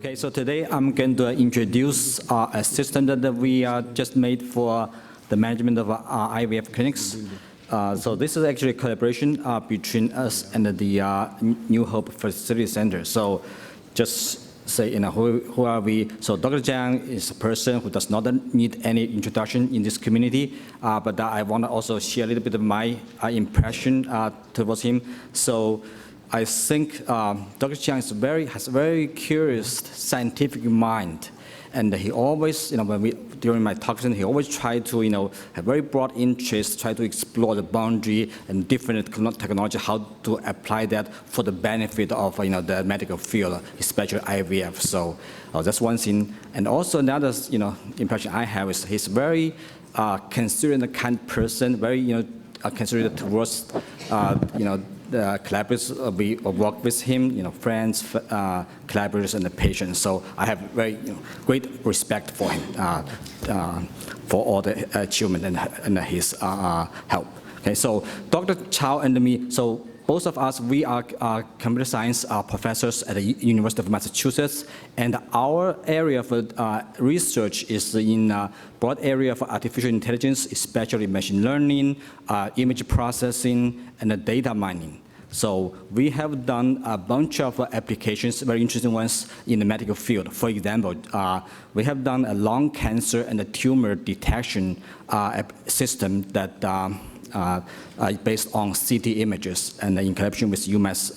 Okay, so today I'm going to introduce a system that we just made for the management of IVF clinics. So this is actually a collaboration between us and the New Hope Fertility Center. So just say, who are we? So Dr. Zhang is a person who does not need any introduction in this community, but I want to also share a little bit of my impression towards him. So I think Dr. Zhang has a very curious scientific mind, and he always, during my talks, he always tried to, have very broad interest, try to explore the boundary and different technology, how to apply that for the benefit of, the medical field, especially IVF. So that's one thing. And also another, impression I have is he's very considerate kind person, very, considerate towards, the collaborators we work with him, friends, collaborators, and the patients. So I have very great respect for him, for all the achievement and his help. Okay, so Dr. Chow and me, so both of us, we are computer science professors at the University of Massachusetts, and our area for research is in broad area for artificial intelligence, especially machine learning, image processing, and data mining. So we have done a bunch of applications, very interesting ones in the medical field. For example, we have done a lung cancer and a tumor detection system that based on CT images and in collaboration with UMass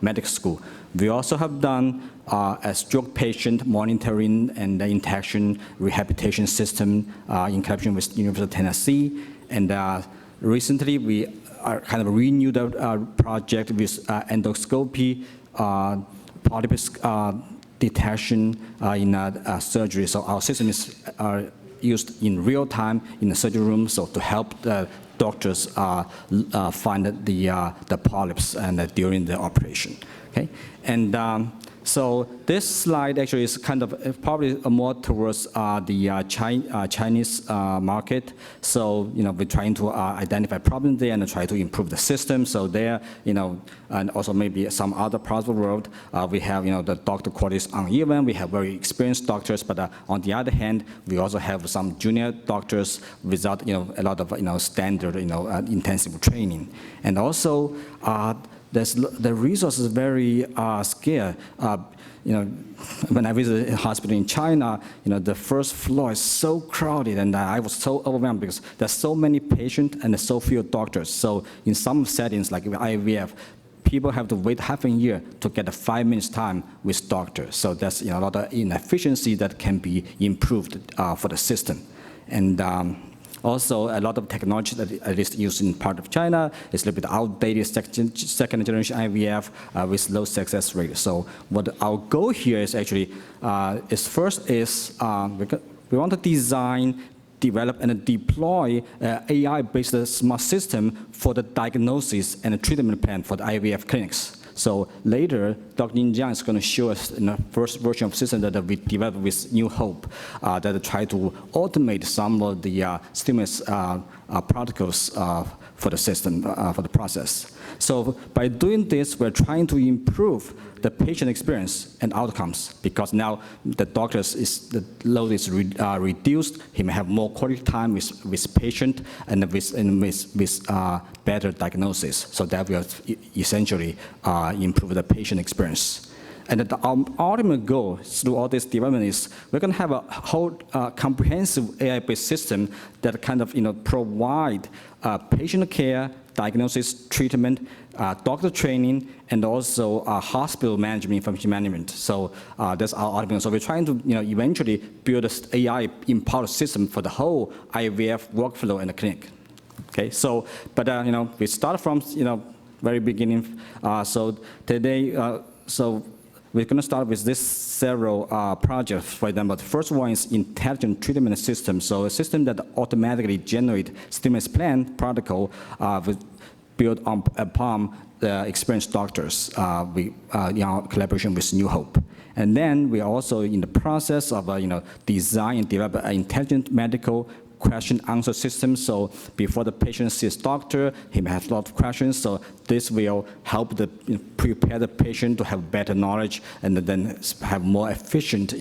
Medical School. We also have done a stroke patient monitoring and detection rehabilitation system in collaboration with University of Tennessee. And recently we are kind of renewed our project with endoscopy, polyps detection in surgery. So our systems are used in real time in the surgery room, so to help the doctors find the polyps and during the operation. Okay, and so this slide actually is kind of probably more towards the Chinese market. So we're trying to identify problems there and try to improve the system. So there, and also maybe some other parts of the world, we have the doctor quality is uneven. We have very experienced doctors, but on the other hand, we also have some junior doctors without a lot of standard intensive training, and also. The resource is very scarce. When I visited a hospital in China, the first floor is so crowded, and I was so overwhelmed because there's so many patients and so few doctors. So in some settings, like IVF, people have to wait half a year to get a 5 minutes time with doctors. So that's a lot of inefficiency that can be improved for the system. And also, a lot of technology that at least used in part of China is a little bit outdated second generation IVF with low success rate. So what our goal here is actually we want to design, develop, and deploy AI-based smart system for the diagnosis and treatment plan for the IVF clinics. So later, Dr. Zhang is going to show us the first version of system that we developed with New Hope that try to automate some of the stimulus protocols for the system, for the process. So by doing this, we're trying to improve the patient experience and outcomes, because now the the load is reduced. He may have more quality time with patient and with better diagnosis. So that will essentially improve the patient experience. And our ultimate goal through all this development is we're going to have a whole comprehensive AI-based system that kind of provide patient care, diagnosis, treatment, doctor training, and also hospital management, information management. So that's our ultimate. So we're trying to eventually build an AI-empowered system for the whole IVF workflow in the clinic. Okay, so but we start from very beginning. So today, so we're going to start with this several projects. For example, the first one is intelligent treatment system. So a system that automatically generates stimulus plan protocol built upon the experienced doctors in our collaboration with New Hope. And then we are also in the process of design and develop an intelligent medical question-answer system. So before the patient sees doctor, he may have a lot of questions. So this will help prepare the patient to have better knowledge and then have more efficient,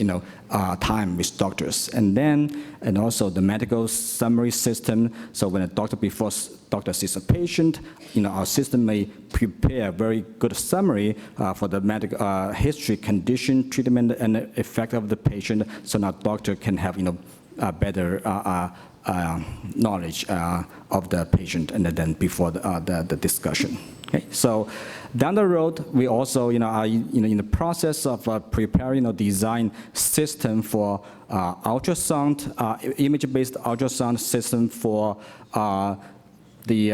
time with doctors. And also the medical summary system. So when before doctor sees a patient, our system may prepare a very good summary for the medical history, condition, treatment, and effect of the patient. So now doctor can have, better knowledge of the patient and then before the discussion. Okay, so down the road, we also, are in the process of preparing a design system for ultrasound, image-based ultrasound system for the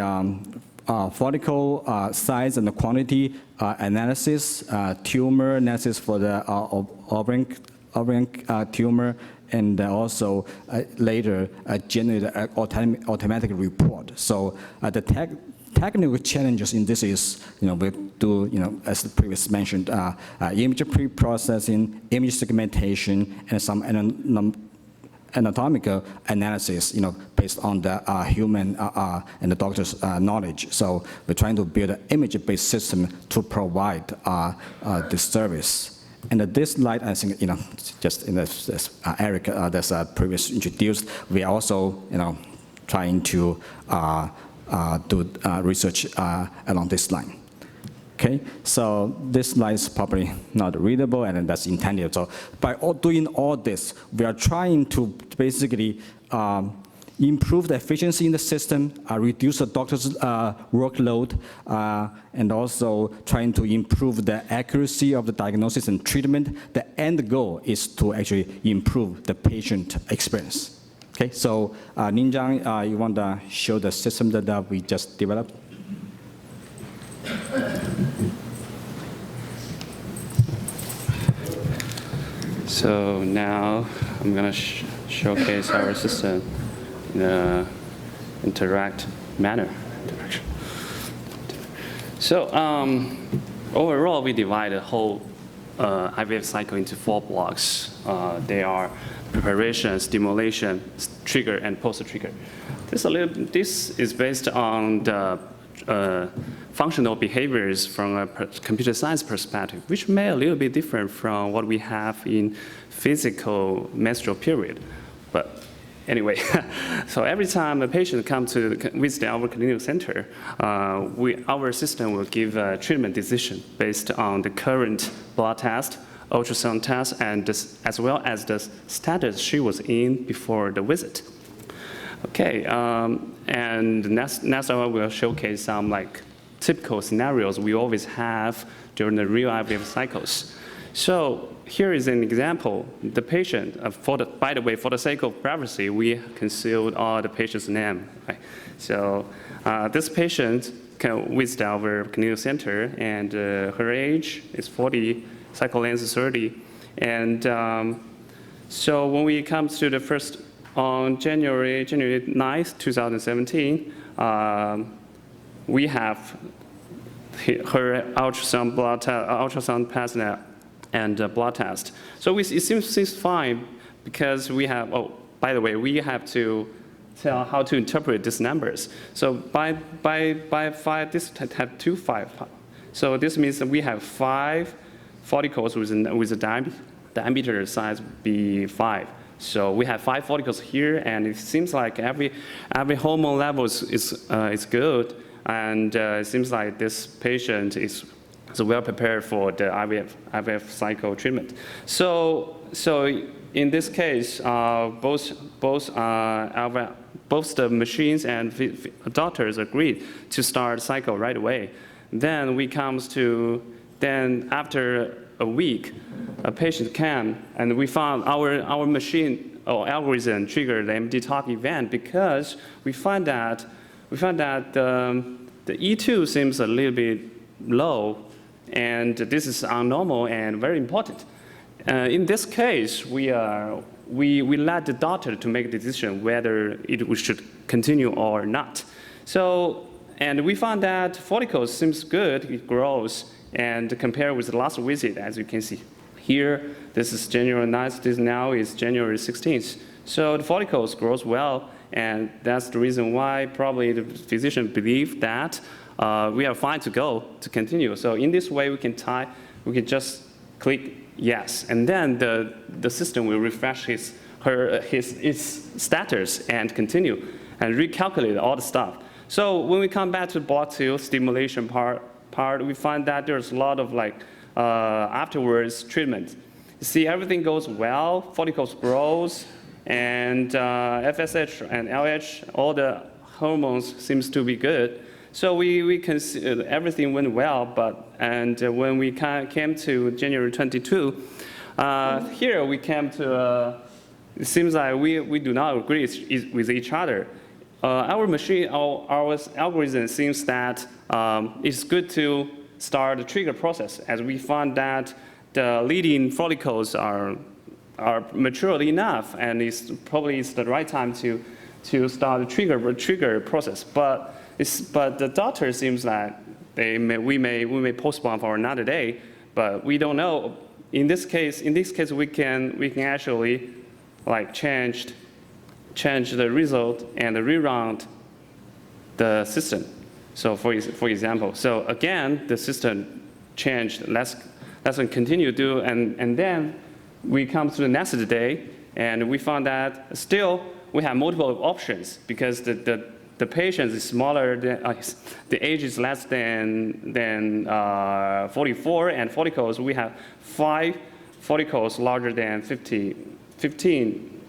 follicle size and the quantity analysis, tumor analysis for the ovarian tumor, and also later generate an automatic report. So the technical challenges in this is, we do, as the previous mentioned, image pre-processing, image segmentation, and some anatomical analysis, based on the human and the doctor's knowledge. So we're trying to build an image-based system to provide this service. And this slide, I think, just in this Eric that's previously introduced, we are also, trying to do research along this line. Okay, so this slide is probably not readable, and that's intended. So by doing all this, we are trying to basically improve the efficiency in the system, reduce the doctor's workload, and also trying to improve the accuracy of the diagnosis and treatment. The end goal is to actually improve the patient experience. Okay, so Ninjang, you want to show the system that we just developed? So now I'm going to showcase our system in an interact manner. So overall, we divide the whole IVF cycle into 4 blocks. They are preparation, stimulation, trigger, and post-trigger. This is based on the functional behaviors from a computer science perspective, which may a little bit different from what we have in physical menstrual period. But anyway, so every time a patient comes to visit our clinical center, our system will give a treatment decision based on the current blood test, ultrasound test, and as well as the status she was in before the visit. Okay, and next I will showcase some typical scenarios we always have during the real IVF cycles. So here is an example. The patient, by the way, for the sake of privacy, we concealed all the patient's name. Right? So this patient can visit our clinical center, and her age is 40, cycle length is 30. And so when we come to the first, on January 9th, 2017, we have her ultrasound pass and blood test. So it seems fine because we have, by the way, we have to tell how to interpret these numbers. So by 5, this had 2 5. So this means that we have 5 follicles with a diameter size be 5. So we have 5 follicles here, and it seems like every hormone level is good, and it seems like this patient is well prepared for the IVF cycle treatment. So in this case, both the machines and doctors agreed to start cycle right away. Then we comes to after a week, a patient came, and we found our machine or algorithm triggered the MD talk event because we find that the E2 seems a little bit low, and this is abnormal and very important. In this case, we let the doctor to make the decision whether we should continue or not. So, and we found that follicles seems good, it grows, and compare with the last visit, as you can see here, this is January 9th, this now is January 16th. So the follicles grows well, And that's the reason why probably the physician believe that we are fine to go, to continue. So in this way, we can just click yes. And then the system will refresh its status and continue and recalculate all the stuff. So when we come back to block 2 stimulation part, we find that there's a lot of afterwards treatment. You see, everything goes well, follicles grows, and FSH and LH, all the hormones seems to be good. So we consider everything went well, and when we came to January 22, here we came to, it seems like we do not agree with each other. Our machine, our algorithm seems that it's good to start the trigger process, as we found that the leading follicles are mature enough, and it's probably the right time to start the trigger process. But the doctor seems like we may postpone for another day, but we don't know. In this case, we can actually change the result and reroute the system. So for example, so again, the system changed. Let's continue to do, and then we come to the next day, and we found that still we have multiple options because the patient is smaller than, the age is less than 44, and follicles, we have 5 follicles larger than 15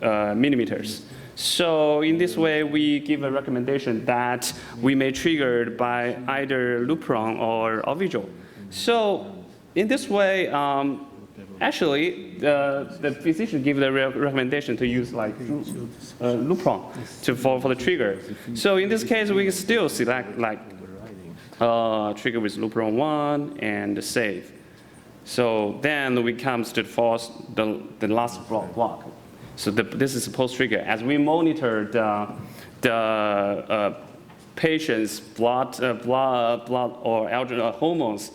millimeters. So in this way, we give a recommendation that we may trigger by either Lupron or Ovigil. So in this way, actually, the physician give the recommendation to use Lupron for the trigger. So in this case, we still select trigger with Lupron 1 and save. So then we come to the last block. So this is post-trigger. As we monitor the patient's blood or hormones,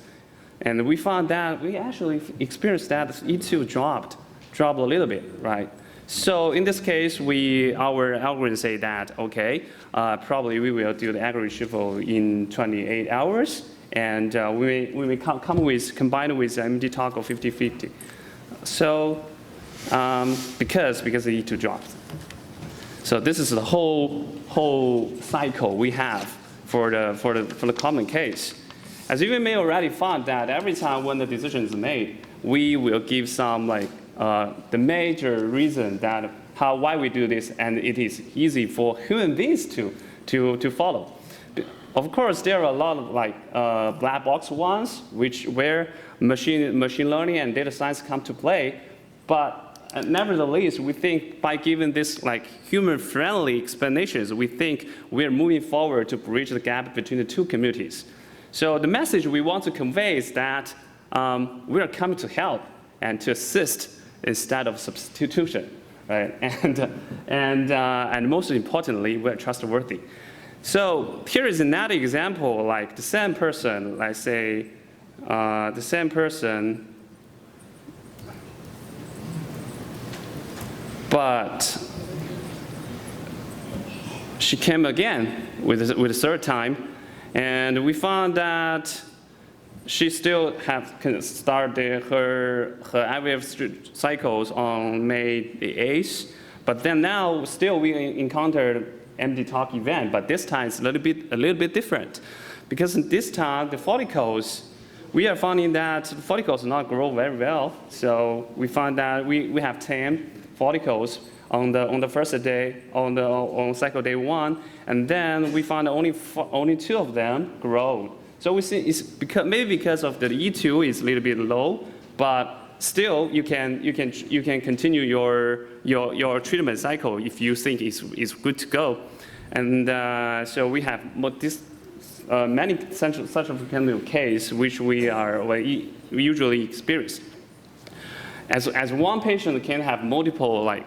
and we found that we actually experienced that E2 dropped a little bit, right? So in this case, our algorithm say that, okay, probably we will do the aggregate shuffle in 28 hours, and we may combine with MD toggle 50-50. So because the E2 dropped. So this is the whole cycle we have for the common case. As you may already found that every time when the decision is made, we will give some the major reason that why we do this, and it is easy for human beings to follow. Of course, there are a lot of black box ones, where machine learning and data science come to play, but nevertheless, we think by giving this human-friendly explanations, we think we're moving forward to bridge the gap between the two communities. So the message we want to convey is that we are coming to help and to assist instead of substitution, right? And most importantly, we're trustworthy. So here is another example, the same person, let's say the same person, but she came again with a third time, and we found that she still can start her IVF cycles on May the 8th, but then now still we encountered MD talk event, but this time it's a little bit different, because this time the follicles, we are finding that the follicles not grow very well. So we found that we have 10 follicles on the first day, on cycle day 1, and then we found only 2 of them grow. So we see it's maybe because of the E2 is a little bit low, but still you can continue your treatment cycle if you think it's good to go. And so we have many such of kind of case which we usually experience. As one patient can have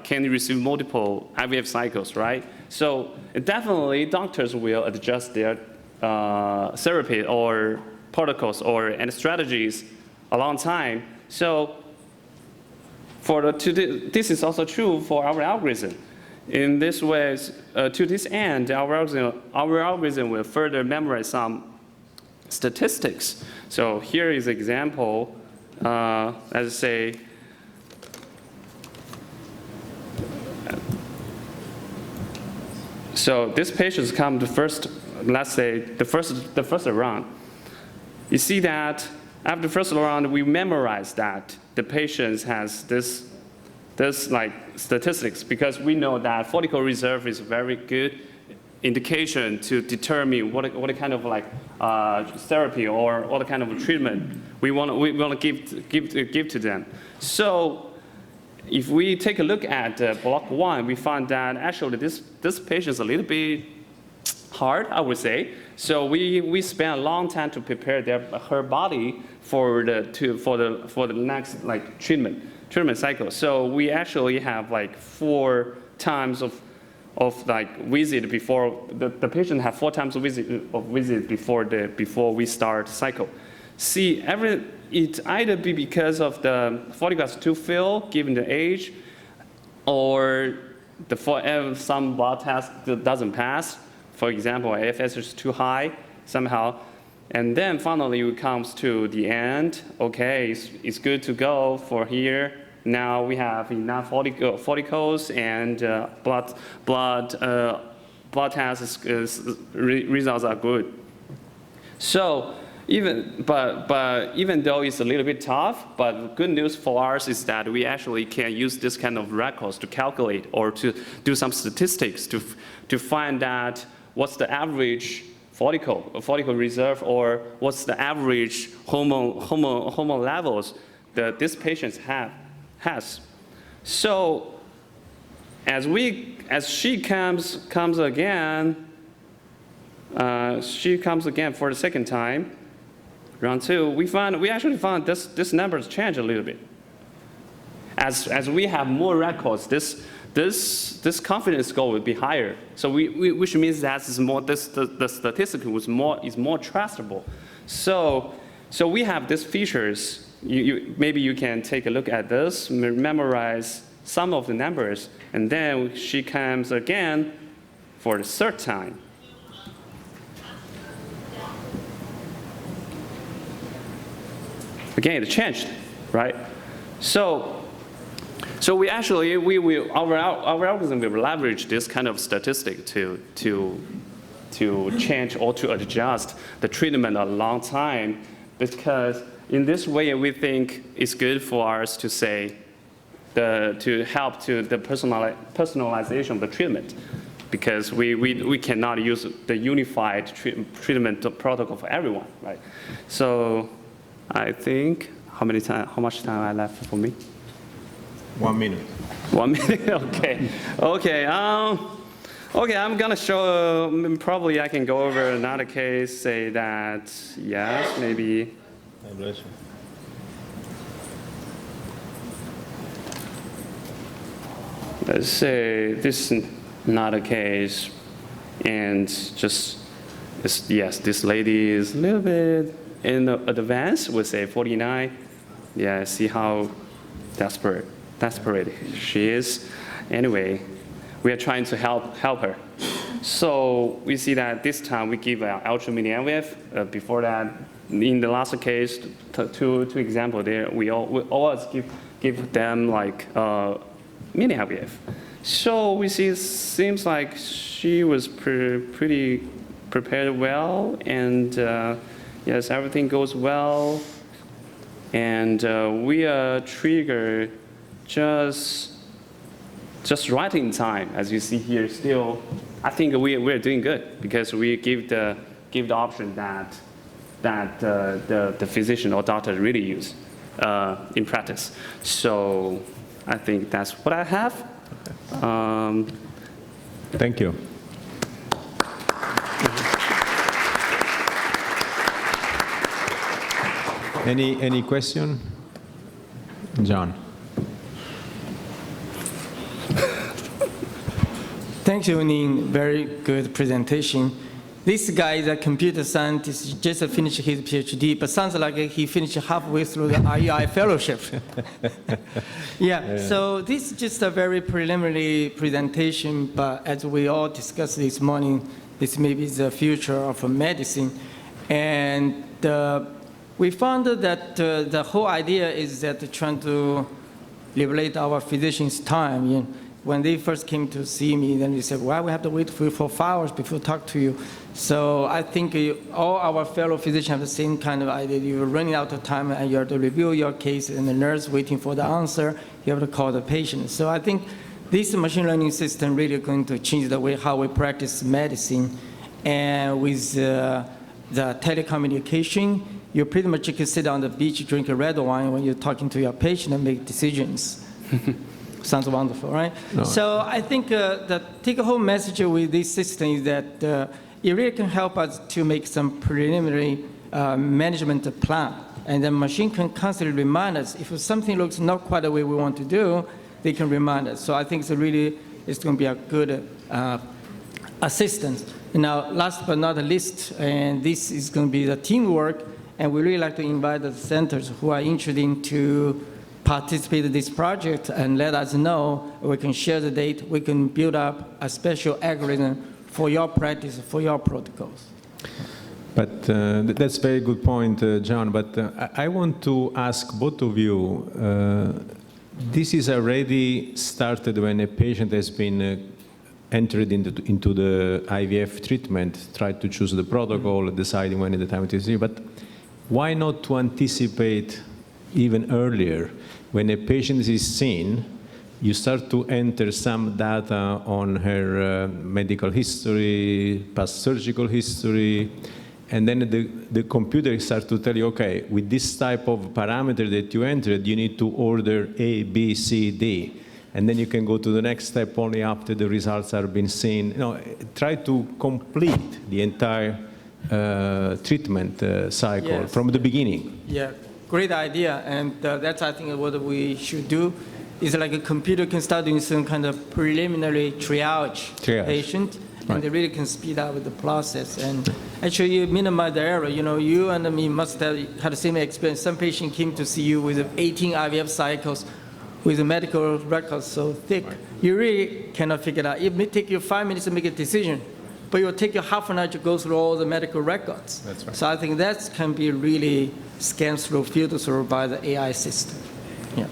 can receive multiple IVF cycles, right? So definitely doctors will adjust their therapy or protocols and strategies a long time. So this is also true for our algorithm. In this way, to this end, our algorithm will further memorize some statistics. So here is an example. Let's say, so this patients come to first, let's say the first round. You see that after the first round, we memorize that the patient has this like statistics, because we know that follicle reserve is a very good indication to determine what kind of like therapy or what kind of treatment we want to give to them. So if we take a look at block 1, we find that actually this patient is a little bit hard, I would say. So we spent a long time to prepare her body for the next like treatment cycle. So we actually have like 4 times of like visit before the patient have 4 times of visit before we start cycle. See, it either be because of the follicles too fill given the age, or some blood test doesn't pass. For example, AFS is too high somehow. And then finally it comes to the end. Okay, it's good to go for here. Now we have enough follicles and blood test results are good. So even though it's a little bit tough, but the good news for us is that we actually can use this kind of records to calculate or to do some statistics to find out what's the average follicle reserve, or what's the average hormone levels that this patient has. So as she comes again for the second time, round 2, we actually found this numbers change a little bit. As we have more records, this confidence score will be higher. So which means that the statistic is more trustable. So we have these features. Maybe you can take a look at this, memorize some of the numbers, and then she comes again for the 3rd time. Again, it changed, right? So we actually our algorithm will leverage this kind of statistic to change or to adjust the treatment a long time, because in this way we think it's good for us to say to help to the personalization of the treatment, because we cannot use the unified treatment protocol for everyone, right? So I think how much time I left for me? 1 minute. 1 minute, okay. Okay, I'm gonna show, probably I can go over another case, say that, yes, maybe. Let's say this is not a case, and just, yes, this lady is a little bit in advance, we'll say 49. Yeah, see how desperate she is. Anyway, we are trying to help her. So we see that this time we give ultra mini IVF. Before that, in the last case, two examples there, we always give them like mini IVF. So we see it seems like she was pretty prepared well, and yes, everything goes well, and we trigger just right in time, as you see here. Still, I think we're doing good, because we give the option that the physician or doctor really use in practice. So I think that's what I have. Thank you. Any question? John. Thank you, Ning. Very good presentation. This guy is a computer scientist, he just finished his PhD, but sounds like he finished halfway through the IEI fellowship. Yeah, so this is just a very preliminary presentation, but as we all discussed this morning, this may be the future of medicine. And we found that the whole idea is that trying to liberate our physicians' time. You know, when they first came to see me, then they said, well, we have to wait for 5 hours before talk to you. So I think all our fellow physicians have the same kind of idea. You're running out of time and you have to review your case, and the nurse waiting for the answer, you have to call the patient. So I think this machine learning system really going to change the way how we practice medicine. And with the telecommunication, you pretty much can sit on the beach, drink a red wine when you're talking to your patient and make decisions. Sounds wonderful, right? No. So I think the take-home message with this system is that it really can help us to make some preliminary management plan. And the machine can constantly remind us if something looks not quite the way we want to do, they can remind us. So I think it's going to be a good assistance. Now, last but not least, and this is going to be the teamwork, and we really like to invite the centers who are interested to participate in this project and let us know. We can share the data. We can build up a special algorithm for your practice, for your protocols. But that's a very good point, John. But I want to ask both of you, this is already started when a patient has been entered into the IVF treatment, try to choose the protocol, deciding when the time it is. But why not to anticipate even earlier? When a patient is seen, you start to enter some data on her medical history, past surgical history, and then the computer starts to tell you, okay, with this type of parameter that you entered, you need to order A, B, C, D. And then you can go to the next step only after the results are being seen. You know, try to complete the entire treatment cycle from the beginning. Yeah, great idea. And that's, I think, what we should do. Is like a computer can start doing some kind of preliminary triage. Patient, and they really can speed up the process. And actually, you minimize the error. You know, you and me must have had the same experience. Some patient came to see you with 18 IVF cycles, with the medical records so thick, you really cannot figure it out. It may take you 5 minutes to make a decision, but it will take you half an hour to go through all the medical records. That's right. So I think that can be really scanned through, filtered through by the AI system. Yeah.